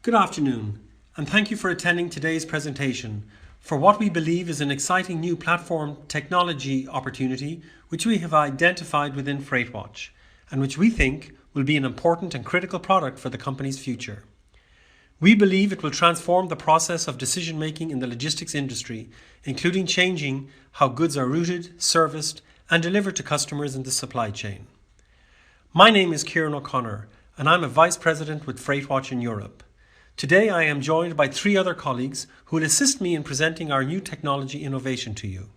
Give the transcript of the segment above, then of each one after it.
Good afternoon, and thank you for attending today's presentation for what we believe is an exciting new platform technology opportunity which we have identified within FreightWatch and which we think will be an important and critical product for the company's future. We believe it will transform the process of decision making in the logistics industry, including changing how goods are routed, serviced, and delivered to customers in the supply chain. My name is Kieran O'Connor, and I'm a Vice President with FreightWatch in Europe. Today I am joined by three other colleagues who will assist me in presenting our new technology innovation to you.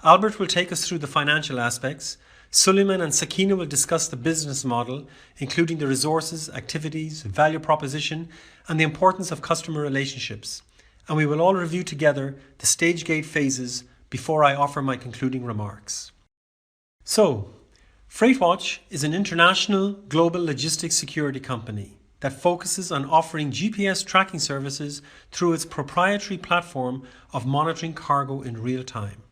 Albert will take us through the financial aspects. Suleiman and Sakina will discuss the business model, including the resources, activities, value proposition, and the importance of customer relationships. And we will all review together the stage gate phases before I offer my concluding remarks. So, FreightWatch is an international global logistics security company that focuses on offering GPS tracking services through its proprietary platform of monitoring cargo in real time.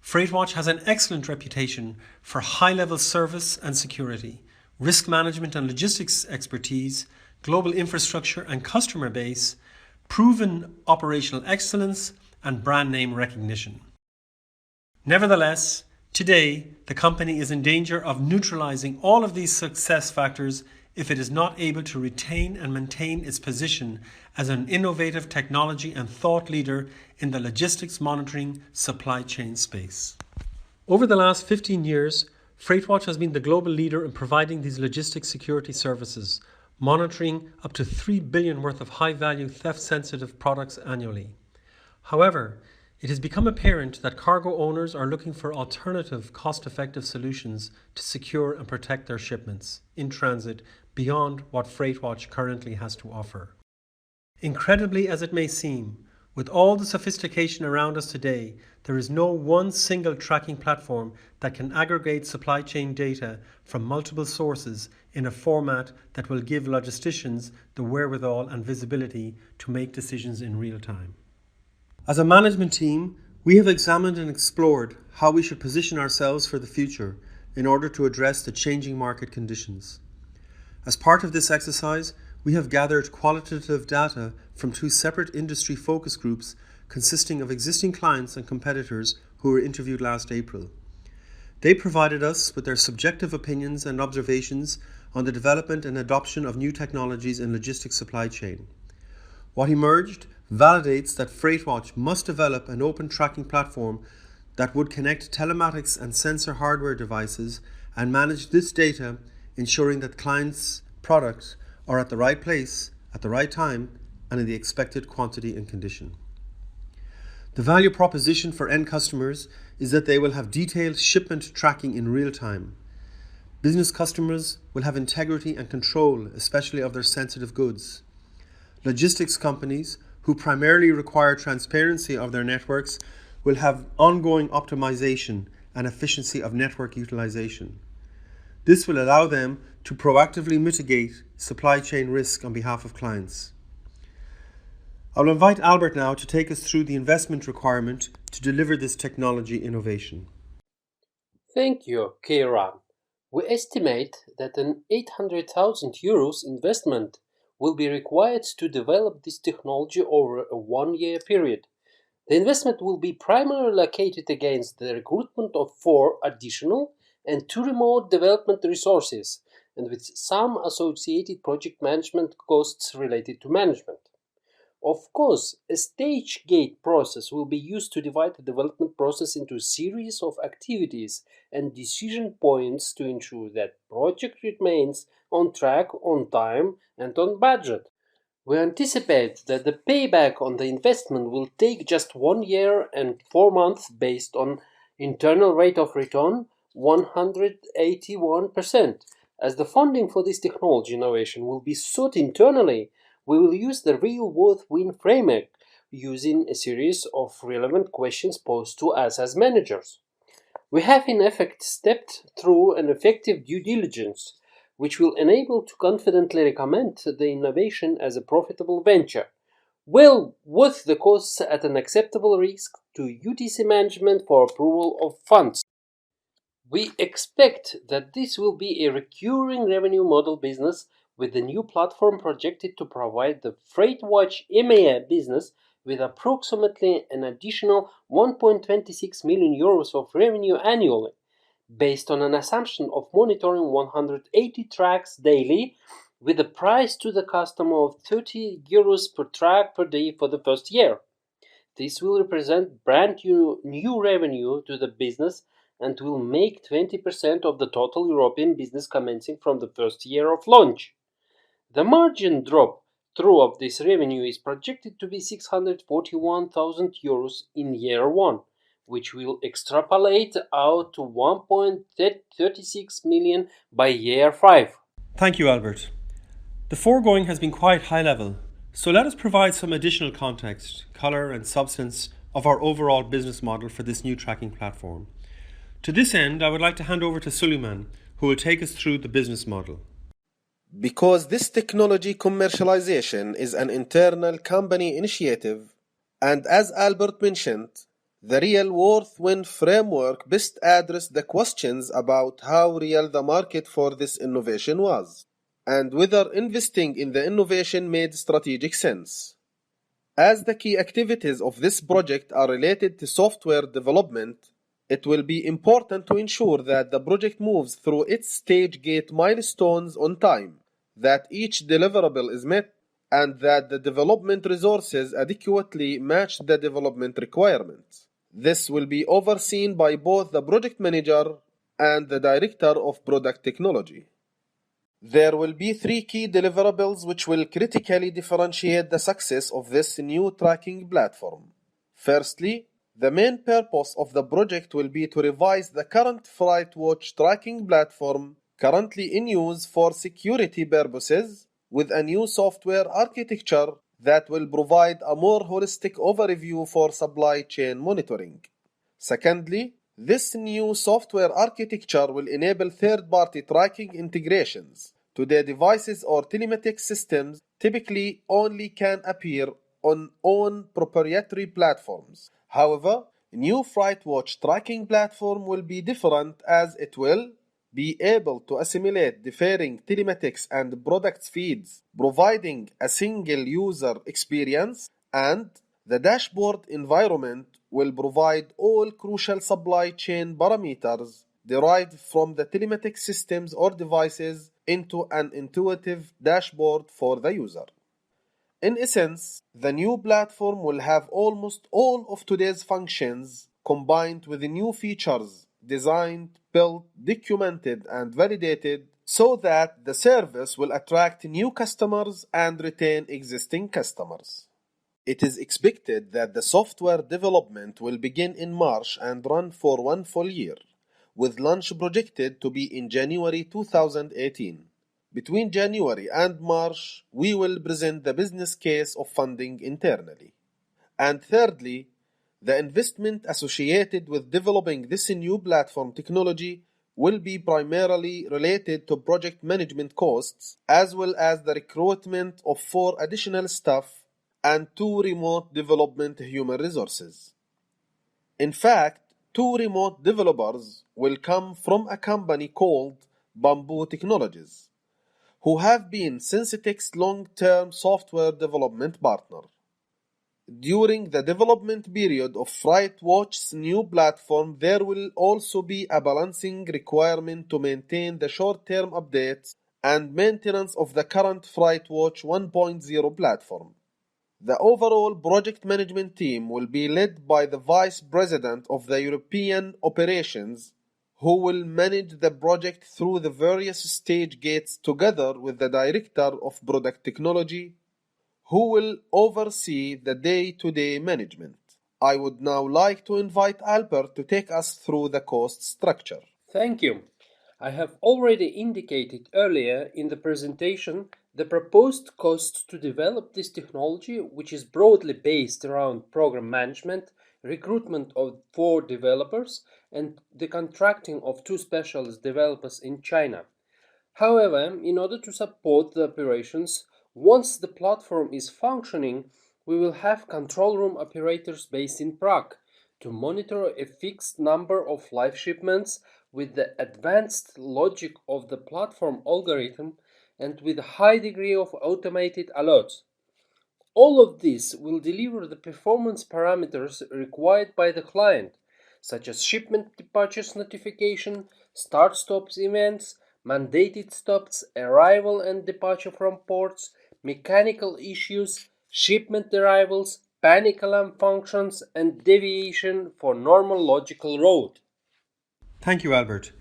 FreightWatch has an excellent reputation for high-level service and security, risk management and logistics expertise, global infrastructure and customer base, proven operational excellence, and brand name recognition. Nevertheless, today, the company is in danger of neutralizing all of these success factors if it is not able to retain and maintain its position as an innovative technology and thought leader in the logistics monitoring supply chain space. Over the last 15 years, FreightWatch has been the global leader in providing these logistics security services, monitoring up to 3 billion worth of high-value theft-sensitive products annually. However, it has become apparent that cargo owners are looking for alternative, cost-effective solutions to secure and protect their shipments in transit beyond what FreightWatch currently has to offer. Incredibly as it may seem, with all the sophistication around us today, there is no one single tracking platform that can aggregate supply chain data from multiple sources in a format that will give logisticians the wherewithal and visibility to make decisions in real time. As a management team, we have examined and explored how we should position ourselves for the future in order to address the changing market conditions. As part of this exercise, we have gathered qualitative data from two separate industry focus groups consisting of existing clients and competitors who were interviewed last April. They provided us with their subjective opinions and observations on the development and adoption of new technologies in logistics supply chain. What emerged validates that FreightWatch must develop an open tracking platform that would connect telematics and sensor hardware devices and manage this data, ensuring that clients' products are at the right place, at the right time, and in the expected quantity and condition. The value proposition for end customers is that they will have detailed shipment tracking in real time. Business customers will have integrity and control, especially of their sensitive goods. Logistics companies, who primarily require transparency of their networks, will have ongoing optimization and efficiency of network utilization. This will allow them to proactively mitigate supply chain risk on behalf of clients. I will invite Albert now to take us through the investment requirement to deliver this technology innovation. Thank you, Kieran. We estimate that an €800,000 investment will be required to develop this technology over a 1-year period. The investment will be primarily allocated against the recruitment of 4 additional and 2 remote development resources, and with some associated project management costs related to management. Of course, a stage gate process will be used to divide the development process into a series of activities and decision points to ensure that project remains on track, on time, and on budget. We anticipate that the payback on the investment will take just 1 year and 4 months based on internal rate of return 181%. As the funding for this technology innovation will be sought internally, we will use the real-world win framework using a series of relevant questions posed to us as managers. We have in effect stepped through an effective due diligence, which will enable to confidently recommend the innovation as a profitable venture, well worth the costs at an acceptable risk to UTC management for approval of funds. We expect that this will be a recurring revenue model business with the new platform projected to provide the FreightWatch EMEA business with approximately an additional 1.26 million euros of revenue annually, based on an assumption of monitoring 180 tracks daily, with a price to the customer of 30 euros per track per day for the first year. This will represent brand new revenue to the business and will make 20% of the total European business commencing from the first year of launch. The margin drop through of this revenue is projected to be 641,000 euros in year 1, which will extrapolate out to 1.36 million by year 5. Thank you, Albert. The foregoing has been quite high level, so let us provide some additional context, colour and substance of our overall business model for this new tracking platform. To this end, I would like to hand over to Suleiman, who will take us through the business model. Because this technology commercialization is an internal company initiative, and as Albert mentioned, the real worth win framework best addressed the questions about how real the market for this innovation was, and whether investing in the innovation made strategic sense. As the key activities of this project are related to software development, it will be important to ensure that the project moves through its stage gate milestones on time, that each deliverable is met, and that the development resources adequately match the development requirements. This will be overseen by both the project manager and the director of product technology. There will be 3 key deliverables which will critically differentiate the success of this new tracking platform. Firstly, the main purpose of the project will be to revise the current FreightWatch tracking platform currently in use for security purposes with a new software architecture that will provide a more holistic overview for supply chain monitoring. Secondly, this new software architecture will enable third-party tracking integrations to their devices or telematics systems typically only can appear on own proprietary platforms. However, new FreightWatch tracking platform will be different as it will be able to assimilate differing telematics and products feeds, providing a single user experience, and the dashboard environment will provide all crucial supply chain parameters derived from the telematics systems or devices into an intuitive dashboard for the user. In essence, the new platform will have almost all of today's functions combined with the new features designed, built, documented, and validated so that the service will attract new customers and retain existing customers. It is expected that the software development will begin in March and run for 1 full year, with launch projected to be in January 2018. Between January and March, we will present the business case of funding internally. And thirdly, the investment associated with developing this new platform technology will be primarily related to project management costs, as well as the recruitment of 4 additional staff and 2 remote development human resources. In fact, 2 remote developers will come from a company called Bamboo Technologies, who have been Sensitech's long-term software development partner. During the development period of FreightWatch's new platform, there will also be a balancing requirement to maintain the short-term updates and maintenance of the current FreightWatch 1.0 platform. The overall project management team will be led by the Vice President of the European Operations, who will manage the project through the various stage gates together with the Director of Product Technology, who will oversee the day-to-day management. I would now like to invite Albert to take us through the cost structure. Thank you. I have already indicated earlier in the presentation the proposed cost to develop this technology, which is broadly based around program management, recruitment of 4 developers, and the contracting of 2 specialist developers in China. However, in order to support the operations, once the platform is functioning, we will have control room operators based in Prague to monitor a fixed number of live shipments with the advanced logic of the platform algorithm and with a high degree of automated alerts. All of this will deliver the performance parameters required by the client, such as shipment departures notification, start-stops events, mandated stops, arrival and departure from ports, mechanical issues, shipment arrivals, panic alarm functions, and deviation for normal logical road. Thank you, Albert.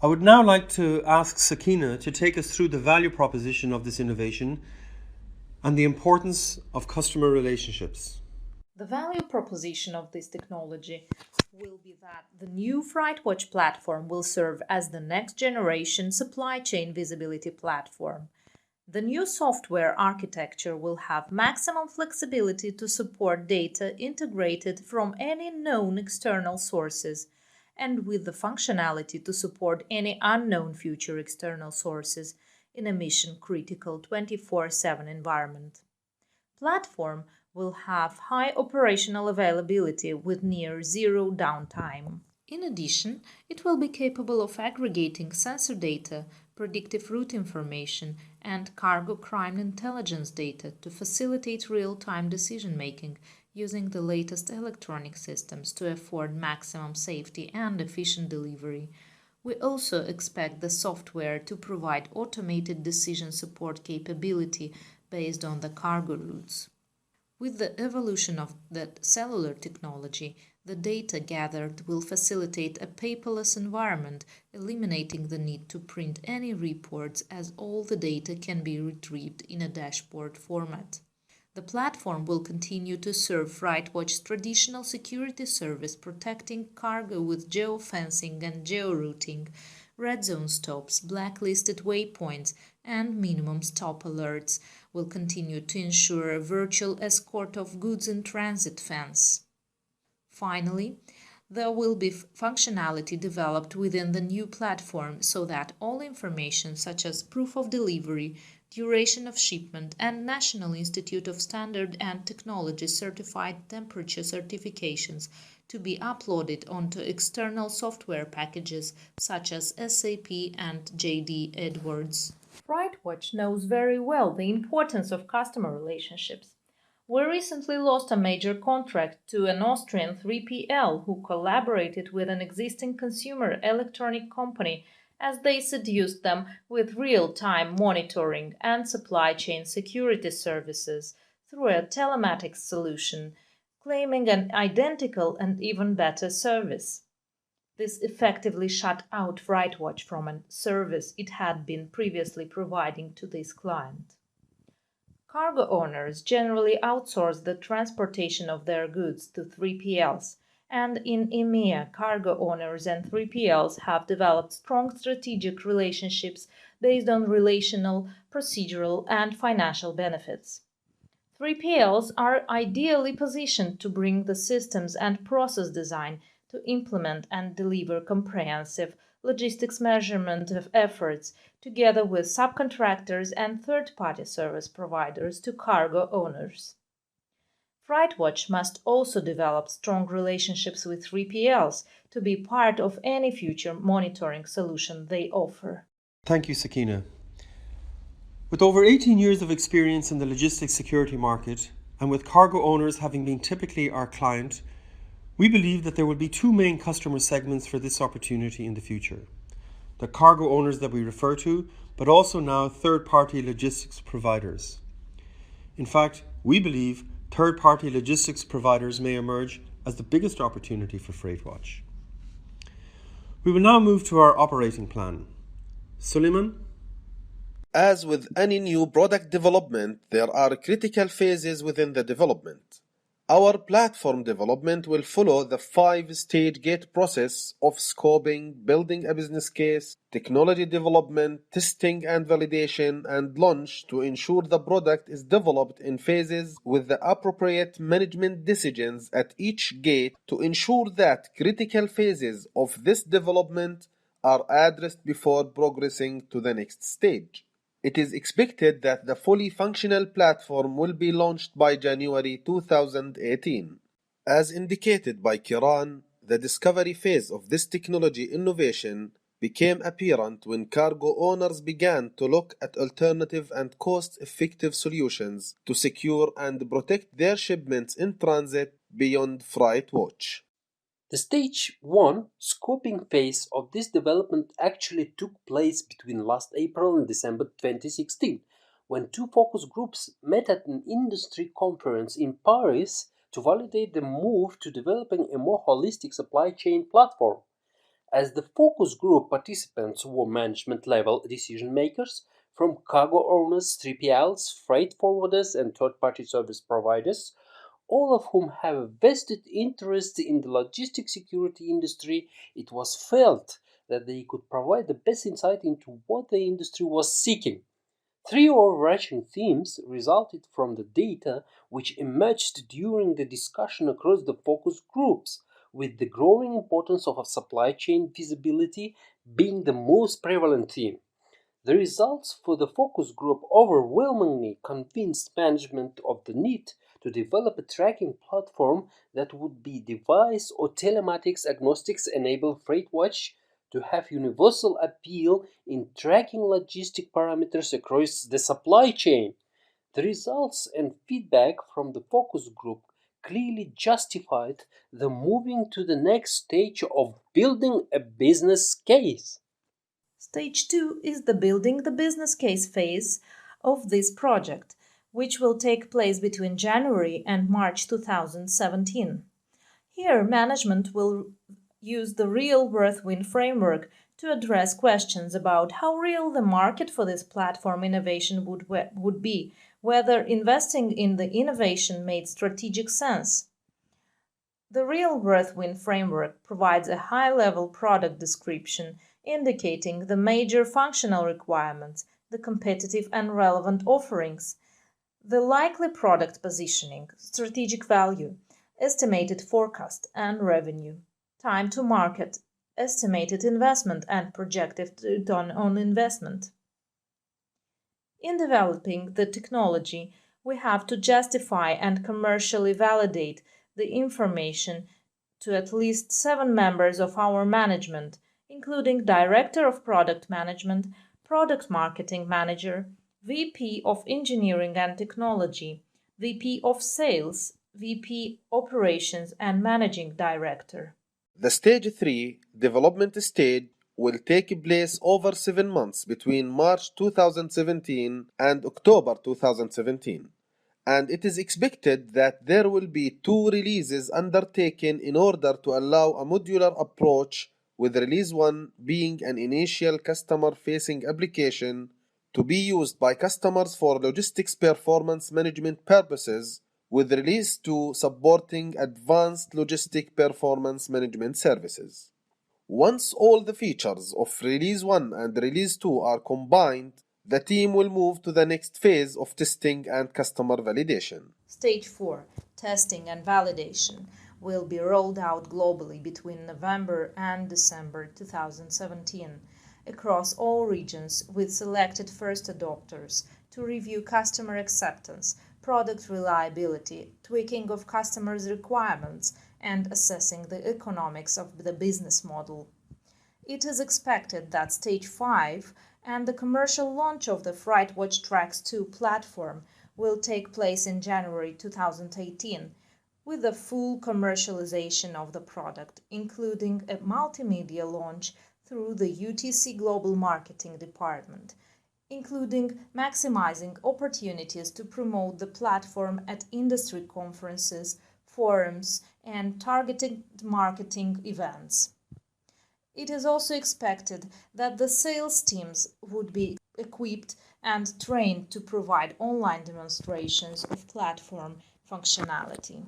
I would now like to ask Sakina to take us through the value proposition of this innovation and the importance of customer relationships. The value proposition of this technology will be that the new FreightWatch platform will serve as the next generation supply chain visibility platform. The new software architecture will have maximum flexibility to support data integrated from any known external sources and with the functionality to support any unknown future external sources in a mission-critical 24/7 environment. Platform will have high operational availability with near zero downtime. In addition, it will be capable of aggregating sensor data, predictive route information, and cargo crime intelligence data to facilitate real-time decision-making using the latest electronic systems to afford maximum safety and efficient delivery. We also expect the software to provide automated decision support capability based on the cargo routes. With the evolution of the cellular technology, the data gathered will facilitate a paperless environment, eliminating the need to print any reports as all the data can be retrieved in a dashboard format. The platform will continue to serve FreightWatch's traditional security service, protecting cargo with geofencing and georouting, red zone stops, blacklisted waypoints, and minimum stop alerts will continue to ensure a virtual escort of goods in transit fence. Finally, there will be functionality developed within the new platform so that all information such as proof of delivery, duration of shipment, and National Institute of Standard and Technology certified temperature certifications to be uploaded onto external software packages such as SAP and JD Edwards. FreightWatch knows very well the importance of customer relationships. We recently lost a major contract to an Austrian 3PL who collaborated with an existing consumer electronic company as they seduced them with real-time monitoring and supply chain security services through a telematics solution, claiming an identical and even better service. This effectively shut out FreightWatch from a service it had been previously providing to this client. Cargo owners generally outsource the transportation of their goods to 3PLs, and in EMEA, cargo owners and 3PLs have developed strong strategic relationships based on relational, procedural, and financial benefits. 3PLs are ideally positioned to bring the systems and process design to implement and deliver comprehensive logistics measurement efforts together with subcontractors and third-party service providers to cargo owners. FreightWatch must also develop strong relationships with 3PLs to be part of any future monitoring solution they offer. Thank you, Sakina. With over 18 years of experience in the logistics security market, and with cargo owners having been typically our client, we believe that there will be two main customer segments for this opportunity in the future. The cargo owners that we refer to, but also now third-party logistics providers. In fact, we believe third-party logistics providers may emerge as the biggest opportunity for FreightWatch. We will now move to our operating plan. Suleiman? As with any new product development, there are critical phases within the development. Our platform development will follow the 5-stage gate process of scoping, building a business case, technology development, testing and validation, and launch to ensure the product is developed in phases with the appropriate management decisions at each gate to ensure that critical phases of this development are addressed before progressing to the next stage. It is expected that the fully functional platform will be launched by January 2018. As indicated by Kieran, the discovery phase of this technology innovation became apparent when cargo owners began to look at alternative and cost-effective solutions to secure and protect their shipments in transit beyond freight watch. The stage 1 scoping phase of this development actually took place between last April and December 2016, when two focus groups met at an industry conference in Paris to validate the move to developing a more holistic supply chain platform. As the focus group participants were management-level decision-makers from cargo owners, 3PLs, freight forwarders, and third-party service providers, all of whom have a vested interest in the logistics security industry, it was felt that they could provide the best insight into what the industry was seeking. Three overarching themes resulted from the data which emerged during the discussion across the focus groups, with the growing importance of supply chain visibility being the most prevalent theme. The results for the focus group overwhelmingly convinced management of the need to develop a tracking platform that would be device or telematics agnostic, enable FreightWatch to have universal appeal in tracking logistic parameters across the supply chain. The results and feedback from the focus group clearly justified the moving to the next stage of building a business case. Stage 2 is the building the business case phase of this project, which will take place between January and March 2017. Here, management will use the real worth-win framework to address questions about how real the market for this platform innovation would be, whether investing in the innovation made strategic sense. The real worth-win framework provides a high-level product description indicating the major functional requirements, the competitive and relevant offerings, the likely product positioning, strategic value, estimated forecast and revenue, time to market, estimated investment and projected return on investment. In developing the technology, we have to justify and commercially validate the information to at least 7 members of our management, including Director of Product Management, Product Marketing Manager, VP of Engineering and Technology, VP of Sales, VP Operations and Managing Director. The Stage 3 development stage will take place over 7 months between March 2017 and October 2017, and it is expected that there will be 2 releases undertaken in order to allow a modular approach, with Release 1 being an initial customer-facing application to be used by customers for logistics performance management purposes, with Release 2 supporting advanced logistic performance management services. Once all the features of Release 1 and Release 2 are combined, the team will move to the next phase of testing and customer validation. Stage 4, testing and validation, will be rolled out globally between November and December 2017 across all regions, with selected first adopters to review customer acceptance, product reliability, tweaking of customers' requirements, and assessing the economics of the business model. It is expected that Stage 5 and the commercial launch of the FreightWatch Tracks 2 platform will take place in January 2018, with the full commercialization of the product, including a multimedia launch through the UTC Global Marketing Department, including maximizing opportunities to promote the platform at industry conferences, forums, and targeted marketing events. It is also expected that the sales teams would be equipped and trained to provide online demonstrations of platform functionality.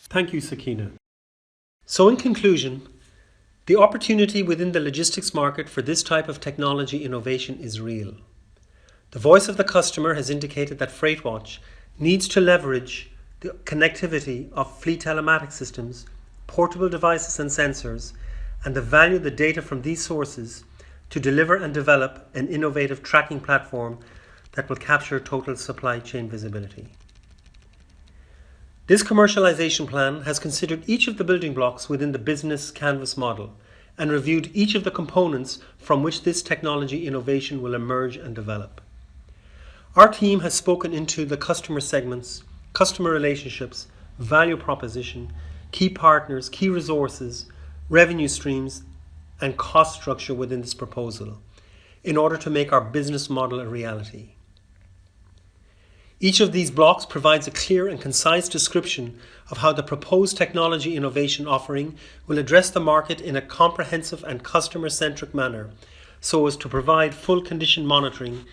Thank you, Sakina. So in conclusion, the opportunity within the logistics market for this type of technology innovation is real. The voice of the customer has indicated that FreightWatch needs to leverage the connectivity of fleet telematics systems, portable devices and sensors, and the value of the data from these sources to deliver and develop an innovative tracking platform that will capture total supply chain visibility. This commercialization plan has considered each of the building blocks within the business canvas model and reviewed each of the components from which this technology innovation will emerge and develop. Our team has spoken into the customer segments, customer relationships, value proposition, key partners, key resources, revenue streams, and cost structure within this proposal in order to make our business model a reality. Each of these blocks provides a clear and concise description of how the proposed technology innovation offering will address the market in a comprehensive and customer-centric manner so as to provide full condition monitoring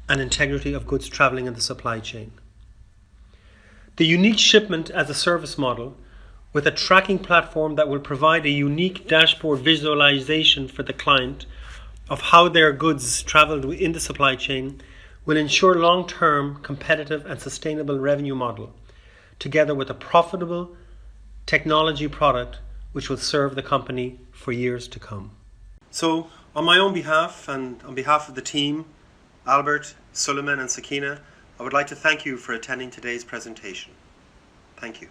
and integrity of goods travelling in the supply chain. The unique shipment as a service model with a tracking platform that will provide a unique dashboard visualization for the client of how their goods travelled in the supply chain will ensure long-term competitive and sustainable revenue model, together with a profitable technology product which will serve the company for years to come. So, on my own behalf and on behalf of the team, Albert, Suleiman and Sakina, I would like to thank you for attending today's presentation. Thank you.